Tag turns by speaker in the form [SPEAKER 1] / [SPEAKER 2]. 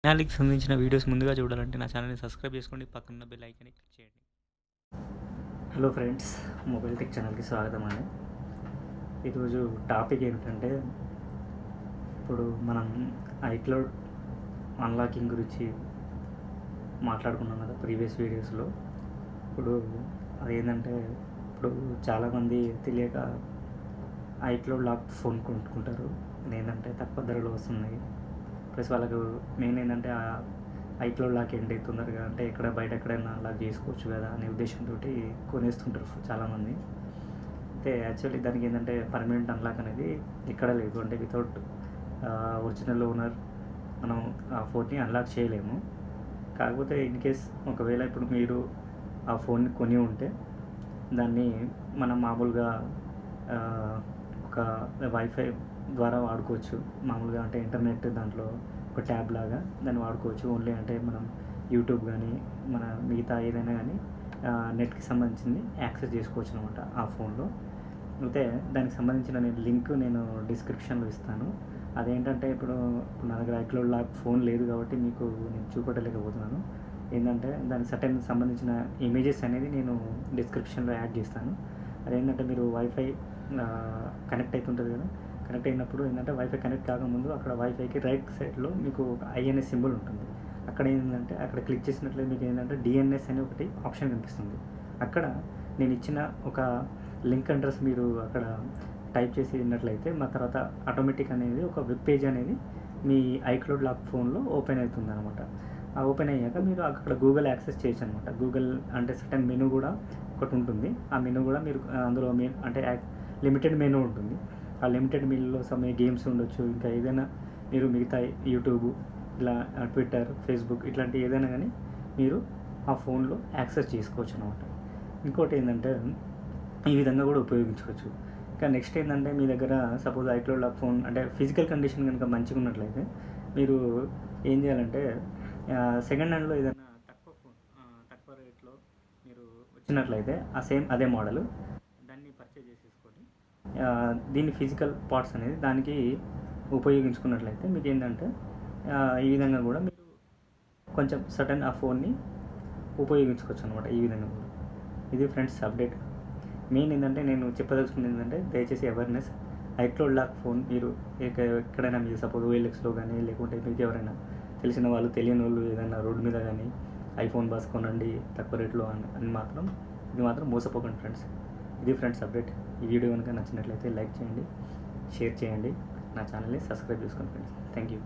[SPEAKER 1] ఛానల్‌కి సంబంధించిన వీడియోస్ ముందుగా చూడాలంటే నా ఛానల్‌ని సబ్స్క్రైబ్ చేసుకోండి. పక్కన బెల్ ఐకాన్ని క్లిక్ చేయండి. హలో ఫ్రెండ్స్, మొబైల్ టెక్ ఛానల్‌కి స్వాగతం అండి. ఈరోజు టాపిక్ ఏమిటంటే, ఇప్పుడు మనం ఐక్లౌడ్ అన్లాకింగ్ గురించి మాట్లాడుకున్నాం కదా ప్రీవియస్ వీడియోస్లో. ఇప్పుడు అదేంటంటే, ఇప్పుడు చాలామంది తెలియక ఐక్లౌడ్ లాక్ ఫోన్ కొనుక్కుంటారు. ఏంటంటే తక్కువ ధరలో వస్తున్నాయి. ప్లస్ వాళ్ళకు మెయిన్ ఏంటంటే ఐక్లౌడ్ లాక్ ఏంటి తొందరగా అంటే బయట ఎక్కడైనా లాక్ చేసుకోవచ్చు కదా అనే ఉద్దేశంతో కొనేస్తుంటారు చాలామంది. అయితే యాక్చువల్లీ దానికి ఏంటంటే పర్మనెంట్ అన్లాక్ అనేది ఎక్కడ లేదు. అంటే వితౌట్ ఒరిజినల్ ఓనర్ మనం ఆ ఫోన్ని అన్లాక్ చేయలేము. కాకపోతే ఇన్ కేస్ ఒకవేళ ఇప్పుడు మీరు ఆ ఫోన్ని కొని ఉంటే దాన్ని మనం మామూలుగా ఒక వైఫై ద్వారా వాడుకోవచ్చు. మామూలుగా అంటే ఇంటర్నెట్ దాంట్లో ఒక ట్యాబ్ లాగా దాన్ని వాడుకోవచ్చు. ఓన్లీ అంటే మనం యూట్యూబ్ కానీ మన మిగతా ఏదైనా కానీ నెట్కి సంబంధించింది యాక్సెస్ చేసుకోవచ్చు అనమాట ఆ ఫోన్లో. అయితే దానికి సంబంధించిన లింక్ నేను డిస్క్రిప్షన్లో ఇస్తాను. అదేంటంటే ఇప్పుడు నా దగ్గర ఐక్లౌడ్ లాక్ ఫోన్ లేదు కాబట్టి మీకు నేను చూపెట్టలేకపోతున్నాను. ఏంటంటే దానికి సర్టెన్ సంబంధించిన ఇమేజెస్ అనేది నేను డిస్క్రిప్షన్లో యాడ్ చేస్తాను. అదేంటంటే మీరు వైఫై కనెక్ట్ అవుతుంటుంది కదా, కనెక్ట్ అయినప్పుడు ఏంటంటే వైఫై కనెక్ట్ కాకముందు అక్కడ వైఫైకి రైట్ సైడ్లో మీకు ఒక ఐఎన్ఎస్ సింబల్ ఉంటుంది. అక్కడ ఏంటంటే అక్కడ క్లిక్ చేసినట్లయితే మీకు ఏంటంటే డిఎన్ఎస్ అనే ఒకటి ఆప్షన్ కనిపిస్తుంది. అక్కడ నేను ఇచ్చిన ఒక లింక్ అడ్రస్ మీరు అక్కడ టైప్ చేసినట్లయితే మా తర్వాత ఆటోమేటిక్ అనేది ఒక వెబ్ పేజ్ అనేది మీ ఐక్లౌడ్ లాక్ ఫోన్లో ఓపెన్ అవుతుంది అనమాట. ఆ ఓపెన్ అయ్యాక మీరు అక్కడ గూగుల్ యాక్సెస్ చేయొచ్చు అనమాట. గూగుల్ అంటే సర్టెన్ మెనూ కూడా ఒకటి ఉంటుంది. ఆ మెనూ కూడా మీరు అందులో అంటే లిమిటెడ్ మెనూ ఉంటుంది. ఆ లిమిటెడ్ మెనూలో సమ్ గేమ్స్ ఉండొచ్చు, ఇంకా ఏదైనా మీరు మిగతా యూట్యూబ్ ఇలా ట్విట్టర్, ఫేస్బుక్ ఇట్లాంటి ఏదైనా కానీ మీరు ఆ ఫోన్లో యాక్సెస్ చేసుకోవచ్చు అనమాట. ఇంకోటి ఏంటంటే ఈ విధంగా కూడా ఉపయోగించుకోవచ్చు. ఇంకా నెక్స్ట్ ఏంటంటే మీ దగ్గర సపోజ్ ఐక్లౌడ్ లాక్ ఫోన్ అంటే ఫిజికల్ కండిషన్ కనుక మంచిగా ఉన్నట్లయితే మీరు ఏం చేయాలంటే సెకండ్ హ్యాండ్లో ఏదైనా తక్కువ రేట్లో మీరు వచ్చినట్లయితే ఆ సేమ్ అదే మోడల్ దాన్ని పర్చేజ్ చేసేసుకొని దీని ఫిజికల్ పార్ట్స్ అనేది దానికి ఉపయోగించుకున్నట్లయితే మీకు ఏంటంటే ఈ విధంగా కూడా మీరు కొంచెం సడన్ ఆ ఫోన్ని ఉపయోగించుకోవచ్చు అనమాట. ఈ విధంగా కూడా ఇది ఫ్రెండ్స్ అప్డేట్. మెయిన్ ఏంటంటే నేను చెప్పదలుచుకుంది ఏంటంటే దయచేసి అవేర్నెస్. ఐక్లౌడ్ లాక్ ఫోన్ మీరు ఎక్కడైనా మీరు సపోజ్ ఓఎల్ఎక్స్లో కానీ లేకుంటే మీకు ఎవరైనా తెలిసిన వాళ్ళు తెలియని వాళ్ళు ఏదైనా రోడ్డు మీద కానీ ఐఫోన్ బాస్ కొనండి తక్కువ రేట్లో అని మాత్రం ఇది మాత్రం మోసపోకండి ఫ్రెండ్స్. ఇది ఫ్రెండ్స్ అప్డేట్. ఈ వీడియో కనుక నచ్చినట్లయితే లైక్ చేయండి, షేర్ చేయండి, నా ఛానల్ని సబ్స్క్రైబ్ చేసుకోండి ఫ్రెండ్స్. Thank you.